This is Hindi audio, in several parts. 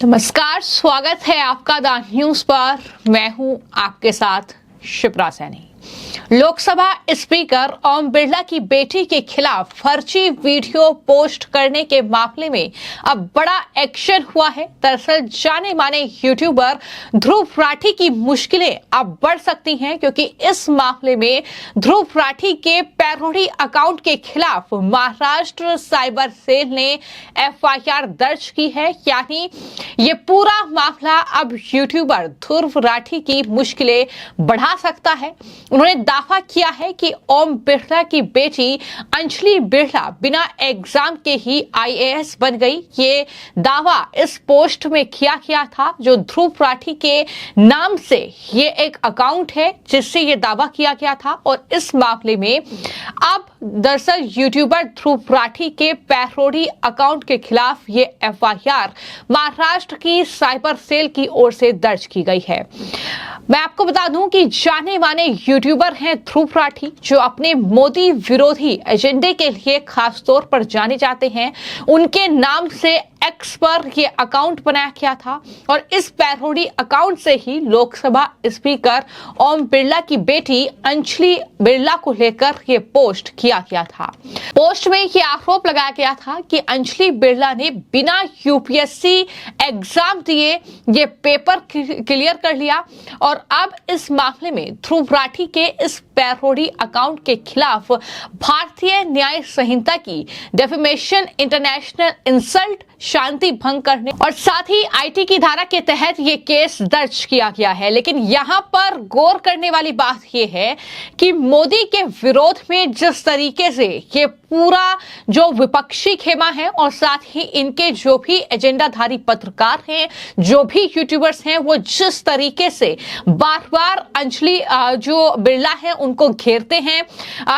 नमस्कार, स्वागत है आपका द न्यूज पर। मैं हूं आपके साथ शिप्रा सैनी। लोकसभा स्पीकर ओम बिरला की बेटी के खिलाफ फर्जी वीडियो पोस्ट करने के मामले में अब बड़ा एक्शन हुआ है। दरअसल जाने माने यूट्यूबर ध्रुव राठी की मुश्किलें अब बढ़ सकती हैं, क्योंकि इस मामले में ध्रुव राठी के पैरोडी अकाउंट के खिलाफ महाराष्ट्र साइबर सेल ने एफआईआर दर्ज की है। यानी ये पूरा मामला अब यूट्यूबर ध्रुव राठी की मुश्किलें बढ़ा सकता है। उन्होंने दावा किया है कि ओम बिरला की बेटी अंजलि बिरला बिना एग्जाम के ही आईएएस बन गई। ये दावा इस पोस्ट में किया गया था, जो ध्रुव राठी के नाम से ये एक अकाउंट है जिससे ये दावा किया गया था। और इस मामले में अब दरअसल यूट्यूबर ध्रुव राठी के पैरोडी अकाउंट के खिलाफ ये एफआईआर महाराष्ट्र की साइबर सेल की ओर से दर्ज की गई है। मैं आपको बता दूं कि जाने माने यूट्यूबर हैं ध्रुव राठी, जो अपने मोदी विरोधी एजेंडे के लिए खास तौर पर जाने जाते हैं। उनके नाम से एक्स पर ये अकाउंट बनाया गया था और इस पैरोडी अकाउंट से ही लोकसभा स्पीकर ओम बिरला की बेटी अंजलि बिरला को लेकर ये पोस्ट किया गया था। पोस्ट में ये आरोप लगाया गया था कि अंजलि बिरला ने बिना यूपीएससी एग्जाम दिए ये पेपर क्लियर कर लिया। और अब इस मामले में ध्रुव राठी के इस पैरोडी अकाउंट के खिलाफ भारतीय न्याय संहिता की डेफेमेशन, इंटरनेशनल इंसल्ट, शांति भंग करने और साथ ही आईटी की धारा के तहत ये केस दर्ज किया गया है। लेकिन यहाँ पर गौर करने वाली बात ये है कि मोदी के विरोध में जिस तरीके से ये पूरा जो विपक्षी खेमा है और साथ ही इनके जो भी एजेंडाधारी पत्रकार हैं, जो भी यूट्यूबर्स हैं, वो जिस तरीके से बार बार अंजलि जो बिरला है उनको घेरते हैं,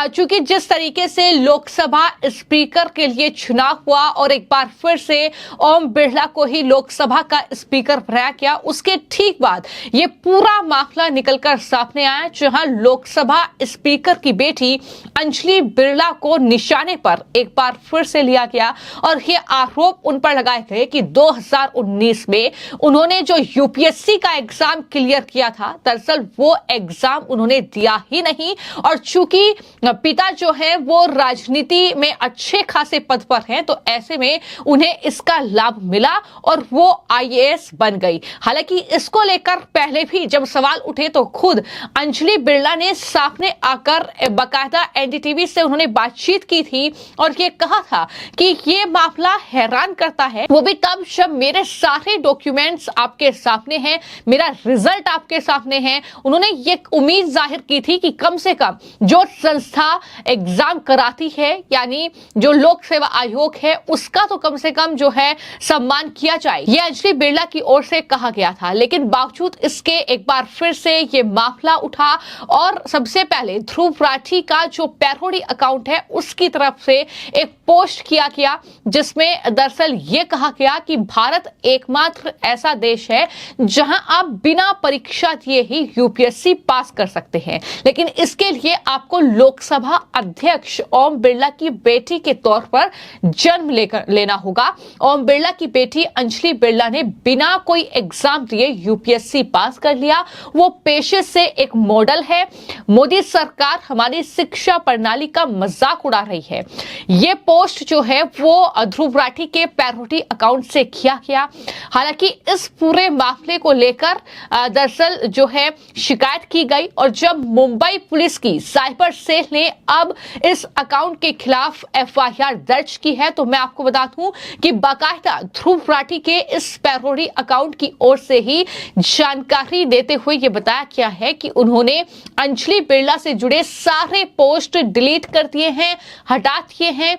चूंकि जिस तरीके से लोकसभा स्पीकर के लिए चुनाव हुआ और एक बार फिर से ओम बिरला को ही लोकसभा का स्पीकर बनाया गया, उसके ठीक बाद ये पूरा मामला निकलकर सामने आया, जहां लोकसभा स्पीकर की बेटी अंजलि बिरला को निशाने पर एक बार फिर से लिया गया और ये आरोप उन पर लगाए गए कि 2019 में उन्होंने जो यूपीएससी का एग्जाम क्लियर किया था, दरअसल वो एग्जाम उन्होंने दिया ही नहीं। और चूंकि पिता जो है वो राजनीति में अच्छे खासे पद पर हैं, तो ऐसे में उन्हें इसका लाभ मिला और वो आईएएस बन गई। हालांकि इसको लेकर पहले भी जब सवाल उठे तो खुद अंजलि बिरला ने सामने आकर बाकायदा एनडीटीवी से उन्होंने बातचीत की थी और ये कहा था कि ये मामला हैरान करता है, वो भी तब जब मेरे सारे डॉक्यूमेंट्स आपके सामने हैं, मेरा रिजल्ट आपके सामने है। उन्होंने ये उम्मीद जाहिर की थी कि कम से कम जो संस्था एग्जाम कराती है, यानी जो लोक सेवा आयोग है, उसका तो कम से कम जो है सम्मान किया जाए, ये अंजलि बिरला की ओर से कहा गया था। लेकिन बावजूद इसके एक बार फिर से ये मामला उठा और सबसे पहले ध्रुव राठी का जो पैरोडी अकाउंट है उसकी तरफ से एक पोस्ट किया गया, जिसमें दरअसल ये कहा गया कि भारत एकमात्र ऐसा देश है जहां आप बिना परीक्षा दिए ही यूपीएससी पास कर सकते हैं, लेकिन इसके लिए आपको लोकसभा अध्यक्ष ओम बिरला की बेटी के तौर पर जन्म लेना होगा। ओम बिरला की बेटी अंजलि बिरला ने बिना कोई एग्जाम दिए यूपीएससी पास कर लिया। वो पेशे से एक मॉडल है। मोदी सरकार हमारी शिक्षा प्रणाली का मजाक उड़ा रही है। ये पोस्ट जो है वो ध्रुव राठी के पैरोडी अकाउंट से किया गया। हालांकि इस पूरे मामले को लेकर दरअसल जो है शिकायत की गई और जब मुंबई पुलिस की साइबर सेल ने अब इस अकाउंट के खिलाफ एफआईआर दर्ज की है, तो मैं आपको बता दूं कि बाकायदा ध्रुव राठी के इस पैरोडी अकाउंट की ओर से ही जानकारी देते हुए ये बताया गया है कि उन्होंने अंजलि बिरला से जुड़े सारे पोस्ट डिलीट कर दिए हैं, हटा दिए हैं।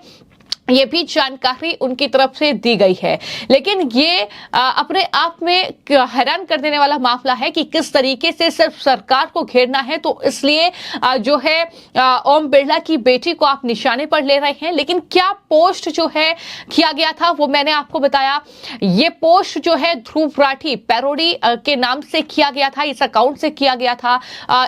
ये भी जानकारी उनकी तरफ से दी गई है। लेकिन ये अपने आप में हैरान कर देने वाला मामला है कि किस तरीके से सिर्फ सरकार को घेरना है, तो इसलिए जो है ओम बिरला की बेटी को आप निशाने पर ले रहे हैं। लेकिन क्या पोस्ट जो है किया गया था वो मैंने आपको बताया। ये पोस्ट जो है ध्रुव राठी पैरोडी के नाम से किया गया था, इस अकाउंट से किया गया था।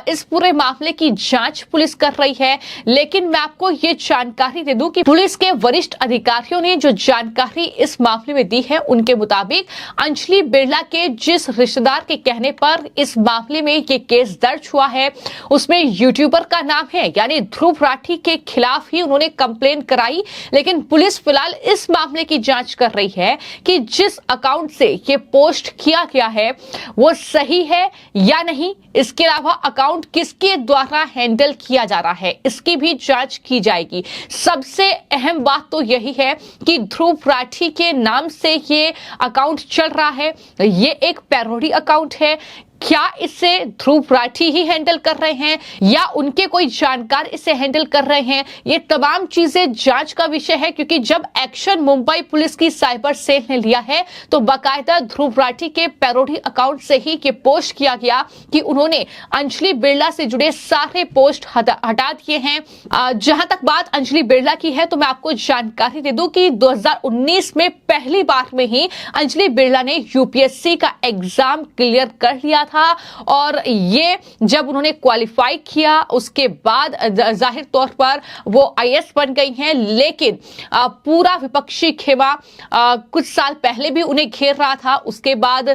इस पूरे मामले की जांच पुलिस कर रही है। लेकिन मैं आपको ये जानकारी दे दूं कि पुलिस के वरिष्ठ वरिष्ठ अधिकारियों ने जो जानकारी इस मामले में दी है, उनके मुताबिक अंजलि बिरला के जिस रिश्तेदार के कहने पर इस मामले में ये केस दर्ज हुआ है, उसमें यूट्यूबर का नाम है, यानी ध्रुव राठी के खिलाफ ही उन्होंने कंप्लेन कराई। लेकिन पुलिस फिलहाल इस मामले की जांच कर रही है कि जिस अकाउंट से ये पोस्ट किया गया है वो सही है या नहीं। इसके अलावा अकाउंट किसके द्वारा हैंडल किया जा रहा है, इसकी भी जांच की जाएगी। सबसे अहम बात तो यही है कि ध्रुव राठी के नाम से ये अकाउंट चल रहा है, ये एक पैरोडी अकाउंट है। क्या इसे ध्रुव राठी ही हैंडल कर रहे हैं या उनके कोई जानकार इसे हैंडल कर रहे हैं, ये तमाम चीजें जांच का विषय है। क्योंकि जब एक्शन मुंबई पुलिस की साइबर सेल ने लिया है तो बाकायदा ध्रुव राठी के पैरोडी अकाउंट से ही ये पोस्ट किया गया कि उन्होंने अंजलि बिरला से जुड़े सारे पोस्ट हटा दिए हैं। जहां तक बात अंजलि बिरला की है तो मैं आपको जानकारी दे दूं कि 2019 में पहली बार में ही अंजलि बिरला ने यूपीएससी का एग्जाम क्लियर कर लिया था और ये जब उन्होंने क्वालिफाई किया उसके बाद जाहिर तौर पर वो आईएएस बन गई हैं। लेकिन पूरा विपक्षी खेमा कुछ साल पहले भी उन्हें घेर रहा था। उसके बाद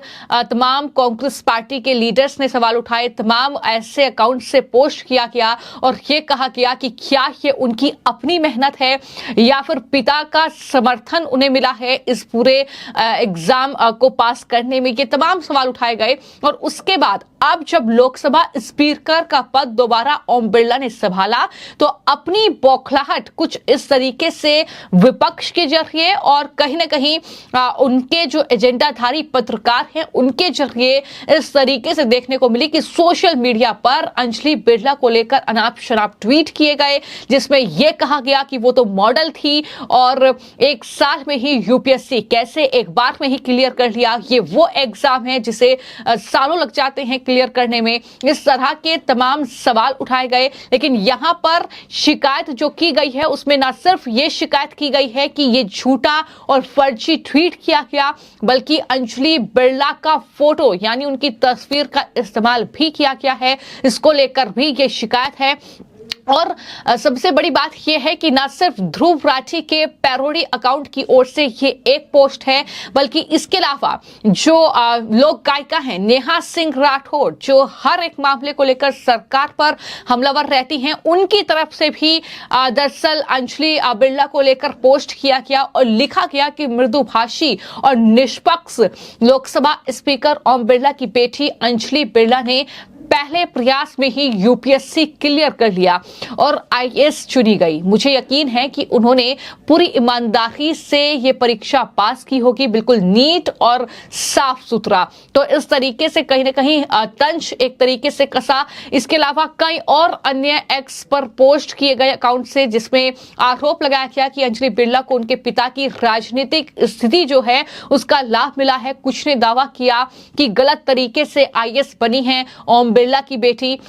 तमाम कांग्रेस पार्टी के लीडर्स ने सवाल उठाए, तमाम ऐसे अकाउंट से पोस्ट किया गया और ये कहा गया कि क्या ये उनकी अपनी मेहनत है या फिर पिता का समर्थन उन्हें मिला है इस पूरे एग्जाम को पास करने में। ये तमाम सवाल उठाए गए और उसके बाद अब जब लोकसभा स्पीकर का पद दोबारा ओम बिरला ने संभाला तो अपनी बौखलाहट कुछ इस तरीके से विपक्ष के जरिए और कहीं ना कहीं उनके जो एजेंडाधारी पत्रकार हैं उनके जरिए इस तरीके से देखने को मिली कि सोशल मीडिया पर अंजलि बिरला को लेकर अनाप शनाप ट्वीट किए गए, जिसमें यह कहा गया कि वो तो मॉडल थी और एक साल में ही यूपीएससी कैसे एक बार में ही क्लियर कर लिया, ये वो एग्जाम है जिसे सालों लग जाते हैं क्लियर करने में। इस तरह के तमाम सवाल उठाए गए। लेकिन यहां पर शिकायत जो की गई है उसमें ना सिर्फ ये शिकायत की गई है कि ये झूठा और फर्जी ट्वीट किया गया, बल्कि अंजलि बिरला का फोटो यानी उनकी तस्वीर का इस्तेमाल भी किया गया है। इसको लेकर भी ये शिकायत है। और सबसे बड़ी बात यह है कि ना सिर्फ ध्रुव राठी के पैरोडी अकाउंट की ओर से ये एक पोस्ट है, बल्कि इसके अलावा जो लोक गायिका हैं नेहा सिंह राठौर, जो हर एक मामले को लेकर सरकार पर हमलावर रहती हैं, उनकी तरफ से भी दरअसल अंजलि बिरला को लेकर पोस्ट किया गया और लिखा गया कि मृदुभाषी और निष्पक्ष लोकसभा स्पीकर ओम बिरला की बेटी अंजलि बिरला ने पहले प्रयास में ही यूपीएससी क्लियर कर लिया और आईएएस चुनी गई। मुझे यकीन है कि उन्होंने पूरी ईमानदारी से ये परीक्षा पास की होगी, बिल्कुल नीट और साफ सुथरा। तो इस तरीके से कहीं ना कहीं तंज एक तरीके से कसा। इसके अलावा कई और अन्य एक्स पर पोस्ट किए गए अकाउंट से जिसमें आरोप लगाया गया कि अंजलि बिरला को उनके पिता की राजनीतिक स्थिति जो है उसका लाभ मिला है। कुछ ने दावा किया कि गलत तरीके से आईएएस बनी है ओम बिरला की बेटी।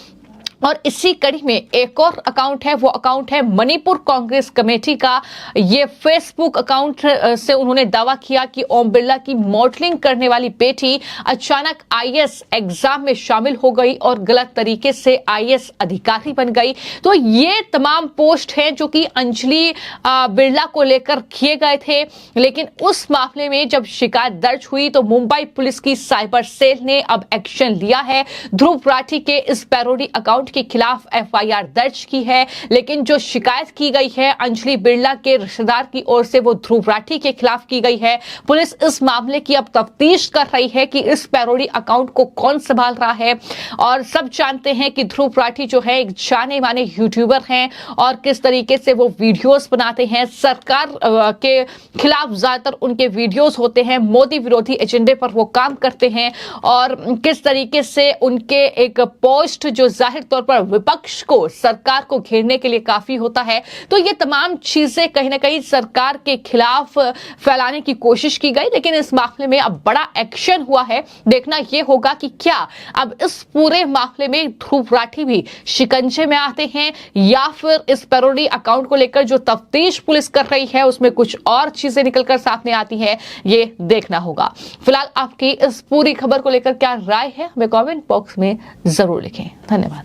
और इसी कड़ी में एक और अकाउंट है, वो अकाउंट है मणिपुर कांग्रेस कमेटी का। ये फेसबुक अकाउंट से उन्होंने दावा किया कि ओम बिरला की मॉडलिंग करने वाली बेटी अचानक आईएएस एग्जाम में शामिल हो गई और गलत तरीके से आईएएस अधिकारी बन गई। तो ये तमाम पोस्ट हैं जो कि अंजलि बिरला को लेकर किए गए थे। लेकिन उस मामले में जब शिकायत दर्ज हुई तो मुंबई पुलिस की साइबर सेल ने अब एक्शन लिया है। ध्रुव राठी के इस पैरोडी अकाउंट के खिलाफ एफआईआर दर्ज की है। लेकिन जो शिकायत की गई है अंजलि बिरला के रिश्तेदार की ओर से वो ध्रुव राठी के खिलाफ की गई है। पुलिस इस मामले की अब तफ्तीश कर रही है कि इस पैरोडी अकाउंट को कौन संभाल रहा है। और सब जानते हैं कि ध्रुव राठी जो है एक जाने माने यूट्यूबर हैं और किस तरीके से वो वीडियोस बनाते हैं। सरकार के खिलाफ ज्यादातर उनके वीडियोस होते हैं, मोदी विरोधी एजेंडे पर वो काम करते हैं और किस तरीके से उनके एक पोस्ट जो जाहिर तौर पर विपक्ष को सरकार को घेरने के लिए काफी होता है। तो ये तमाम चीजें कहीं ना कहीं सरकार के खिलाफ फैलाने की कोशिश की गई। लेकिन इस मामले में अब बड़ा एक्शन हुआ है। देखना यह होगा कि क्या अब इस पूरे मामले में ध्रुव राठी भी शिकंजे में आते हैं या फिर इस पैरोडी अकाउंट को लेकर जो तफ्तीश पुलिस कर रही है उसमें कुछ और चीजें निकलकर सामने आती है, ये देखना होगा। फिलहाल आपकी इस पूरी खबर को लेकर क्या राय है हमें कमेंट बॉक्स में जरूर लिखें। धन्यवाद।